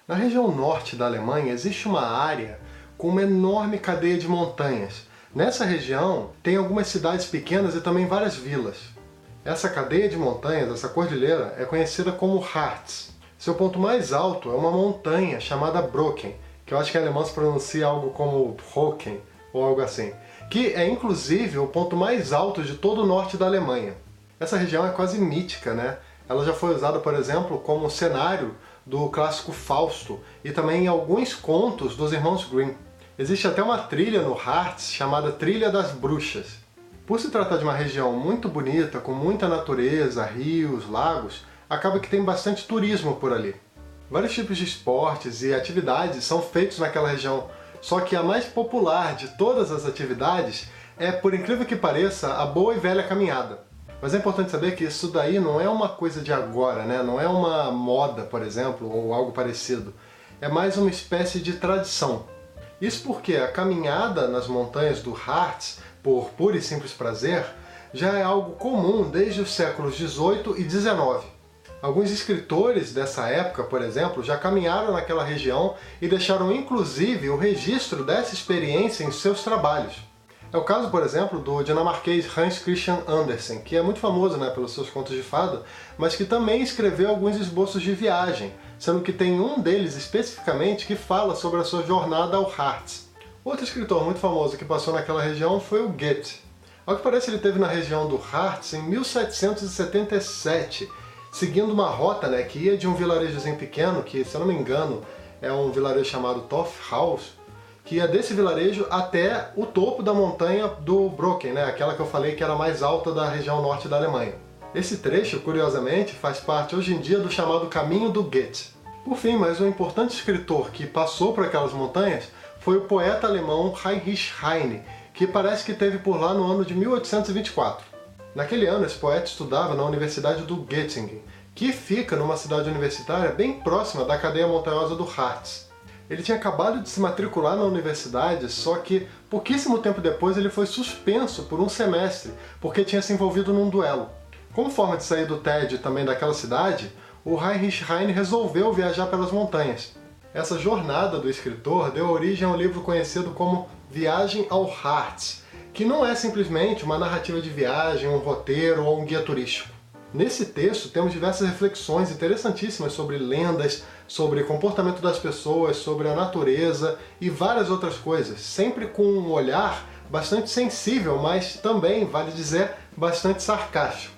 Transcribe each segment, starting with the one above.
Na região norte da Alemanha existe uma área com uma enorme cadeia de montanhas. Nessa região tem algumas cidades pequenas e também várias vilas. Essa cadeia de montanhas, essa cordilheira, é conhecida como Harz. Seu ponto mais alto é uma montanha chamada Brocken, que eu acho que em alemão se pronuncia algo como Brocken ou algo assim, que é inclusive o ponto mais alto de todo o norte da Alemanha. Essa região é quase mítica, né? Ela já foi usada, por exemplo, como cenário do clássico Fausto e também em alguns contos dos irmãos Grimm. Existe até uma trilha no Harz chamada Trilha das Bruxas. Por se tratar de uma região muito bonita, com muita natureza, rios, lagos, acaba que tem bastante turismo por ali. Vários tipos de esportes e atividades são feitos naquela região, só que a mais popular de todas as atividades é, por incrível que pareça, a boa e velha caminhada. Mas é importante saber que isso daí não é uma coisa de agora, né? Não é uma moda, por exemplo, ou algo parecido. É mais uma espécie de tradição. Isso porque a caminhada nas montanhas do Harz, por puro e simples prazer, já é algo comum desde os séculos XVIII e XIX. Alguns escritores dessa época, por exemplo, já caminharam naquela região e deixaram inclusive o registro dessa experiência em seus trabalhos. É o caso, por exemplo, do dinamarquês Hans Christian Andersen, que é muito famoso, né, pelos seus contos de fada, mas que também escreveu alguns esboços de viagem, sendo que tem um deles especificamente que fala sobre a sua jornada ao Harz. Outro escritor muito famoso que passou naquela região foi o Goethe. Ao que parece, ele esteve na região do Harz em 1777, seguindo uma rota, né, que ia de um vilarejozinho pequeno, que, se eu não me engano, é um vilarejo chamado Torfhaus, que ia desse vilarejo até o topo da montanha do Brocken, né? Aquela que eu falei que era a mais alta da região norte da Alemanha. Esse trecho, curiosamente, faz parte hoje em dia do chamado Caminho do Goethe. Por fim, mais um importante escritor que passou por aquelas montanhas foi o poeta alemão Heinrich Heine, que parece que esteve por lá no ano de 1824. Naquele ano, esse poeta estudava na Universidade do Göttingen, que fica numa cidade universitária bem próxima da cadeia montanhosa do Harz. Ele tinha acabado de se matricular na universidade, só que pouquíssimo tempo depois ele foi suspenso por um semestre, porque tinha se envolvido num duelo. Como forma de sair do tédio também daquela cidade, o Heinrich Heine resolveu viajar pelas montanhas. Essa jornada do escritor deu origem a um livro conhecido como Viagem ao Harz, que não é simplesmente uma narrativa de viagem, um roteiro ou um guia turístico. Nesse texto temos diversas reflexões interessantíssimas sobre lendas, sobre comportamento das pessoas, sobre a natureza e várias outras coisas, sempre com um olhar bastante sensível, mas também, vale dizer, bastante sarcástico.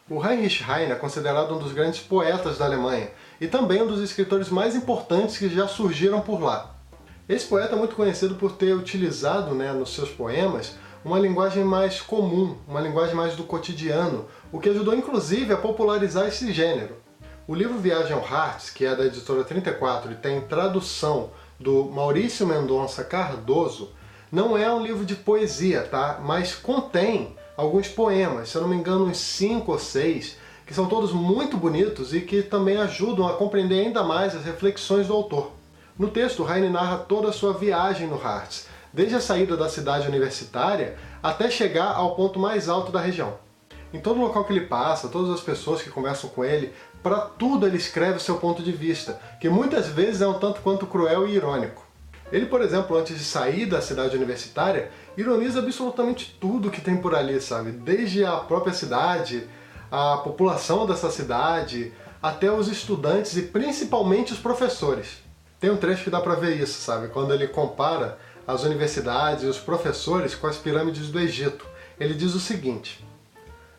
O Heinrich Heine é considerado um dos grandes poetas da Alemanha e também um dos escritores mais importantes que já surgiram por lá. Esse poeta é muito conhecido por ter utilizado, né, nos seus poemas uma linguagem mais comum, uma linguagem mais do cotidiano, o que ajudou inclusive a popularizar esse gênero. O livro Viagem ao Harz, que é da editora 34 e tem tradução do Maurício Mendonça Cardoso, não é um livro de poesia, tá? Mas contém alguns poemas, se eu não me engano uns 5 ou 6, que são todos muito bonitos e que também ajudam a compreender ainda mais as reflexões do autor. No texto, Heine narra toda a sua viagem no Harz, desde a saída da cidade universitária até chegar ao ponto mais alto da região. Em todo local que ele passa, todas as pessoas que conversam com ele, para tudo ele escreve o seu ponto de vista, que muitas vezes é um tanto quanto cruel e irônico. Ele, por exemplo, antes de sair da cidade universitária, ironiza absolutamente tudo que tem por ali, sabe? Desde a própria cidade, a população dessa cidade, até os estudantes e principalmente os professores. Tem um trecho que dá pra ver isso, sabe? Quando ele compara as universidades e os professores com as pirâmides do Egito. Ele diz o seguinte: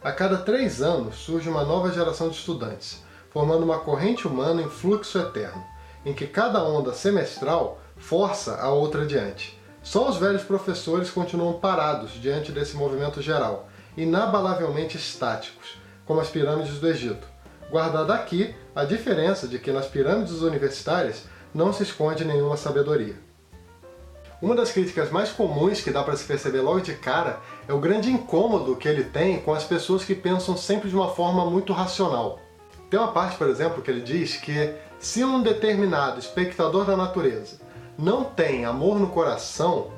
a cada 3 anos surge uma nova geração de estudantes, formando uma corrente humana em fluxo eterno, em que cada onda semestral força a outra adiante. Só os velhos professores continuam parados diante desse movimento geral, inabalavelmente estáticos, como as pirâmides do Egito. Guardada aqui a diferença de que nas pirâmides universitárias não se esconde nenhuma sabedoria. Uma das críticas mais comuns que dá para se perceber logo de cara é o grande incômodo que ele tem com as pessoas que pensam sempre de uma forma muito racional. Tem uma parte, por exemplo, que ele diz que se um determinado espectador da natureza não tem amor no coração,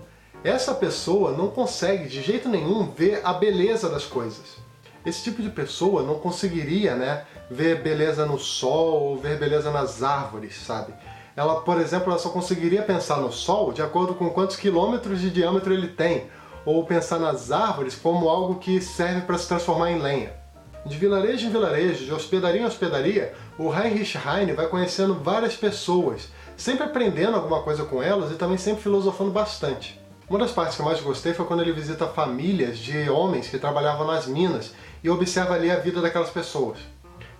Essa pessoa não consegue de jeito nenhum ver a beleza das coisas. Esse tipo de pessoa não conseguiria, né, ver beleza no sol ou ver beleza nas árvores, sabe? Ela, por exemplo, ela só conseguiria pensar no sol de acordo com quantos quilômetros de diâmetro ele tem, ou pensar nas árvores como algo que serve para se transformar em lenha. De vilarejo em vilarejo, de hospedaria em hospedaria, o Heinrich Heine vai conhecendo várias pessoas, sempre aprendendo alguma coisa com elas e também sempre filosofando bastante. Uma das partes que eu mais gostei foi quando ele visita famílias de homens que trabalhavam nas minas e observa ali a vida daquelas pessoas.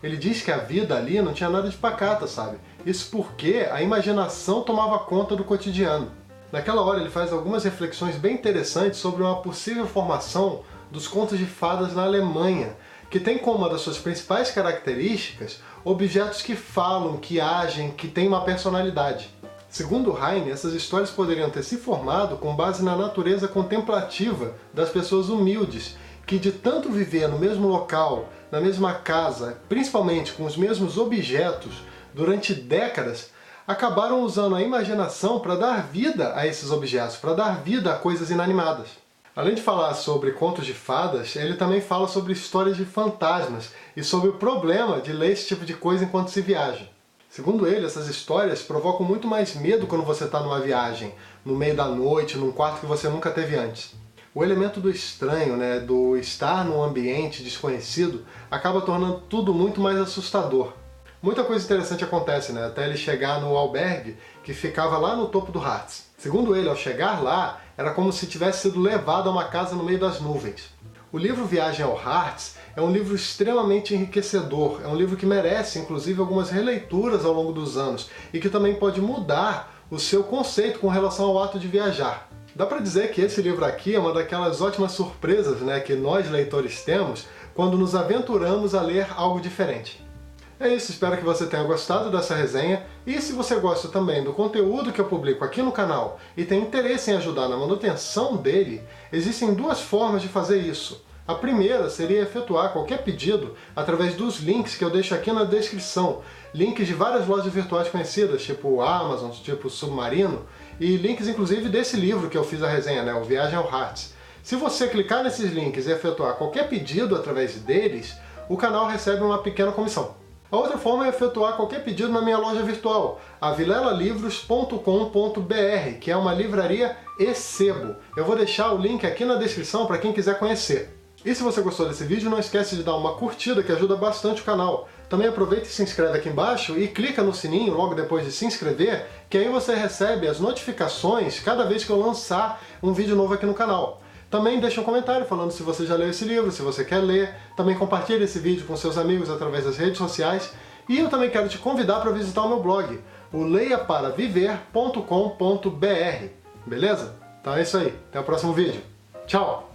Ele diz que a vida ali não tinha nada de pacata, sabe? Isso porque a imaginação tomava conta do cotidiano. Naquela hora ele faz algumas reflexões bem interessantes sobre uma possível formação dos contos de fadas na Alemanha, que tem como uma das suas principais características objetos que falam, que agem, que têm uma personalidade. Segundo Heine, essas histórias poderiam ter se formado com base na natureza contemplativa das pessoas humildes, que de tanto viver no mesmo local, na mesma casa, principalmente com os mesmos objetos, durante décadas, acabaram usando a imaginação para dar vida a esses objetos, para dar vida a coisas inanimadas. Além de falar sobre contos de fadas, ele também fala sobre histórias de fantasmas e sobre o problema de ler esse tipo de coisa enquanto se viaja. Segundo ele, essas histórias provocam muito mais medo quando você está numa viagem, no meio da noite, num quarto que você nunca teve antes. O elemento do estranho, né, do estar num ambiente desconhecido, acaba tornando tudo muito mais assustador. Muita coisa interessante acontece, né, até ele chegar no albergue que ficava lá no topo do Harz. Segundo ele, ao chegar lá, era como se tivesse sido levado a uma casa no meio das nuvens. O livro Viagem ao Harz é um livro extremamente enriquecedor, é um livro que merece, inclusive, algumas releituras ao longo dos anos e que também pode mudar o seu conceito com relação ao ato de viajar. Dá para dizer que esse livro aqui é uma daquelas ótimas surpresas, né, que nós leitores temos quando nos aventuramos a ler algo diferente. É isso, espero que você tenha gostado dessa resenha e se você gosta também do conteúdo que eu publico aqui no canal e tem interesse em ajudar na manutenção dele, existem duas formas de fazer isso. A primeira seria efetuar qualquer pedido através dos links que eu deixo aqui na descrição, links de várias lojas virtuais conhecidas, tipo Amazon, tipo Submarino, e links inclusive desse livro que eu fiz a resenha, né, o Viagem ao Harz. Se você clicar nesses links e efetuar qualquer pedido através deles, o canal recebe uma pequena comissão. A outra forma é efetuar qualquer pedido na minha loja virtual, a vilelalivros.com.br, que é uma livraria e-sebo. Eu vou deixar o link aqui na descrição para quem quiser conhecer. E se você gostou desse vídeo, não esquece de dar uma curtida que ajuda bastante o canal. Também aproveita e se inscreve aqui embaixo e clica no sininho logo depois de se inscrever, que aí você recebe as notificações cada vez que eu lançar um vídeo novo aqui no canal. Também deixa um comentário falando se você já leu esse livro, se você quer ler. Também compartilhe esse vídeo com seus amigos através das redes sociais. E eu também quero te convidar para visitar o meu blog, o leiaparaviver.com.br. Beleza? Então é isso aí. Até o próximo vídeo. Tchau!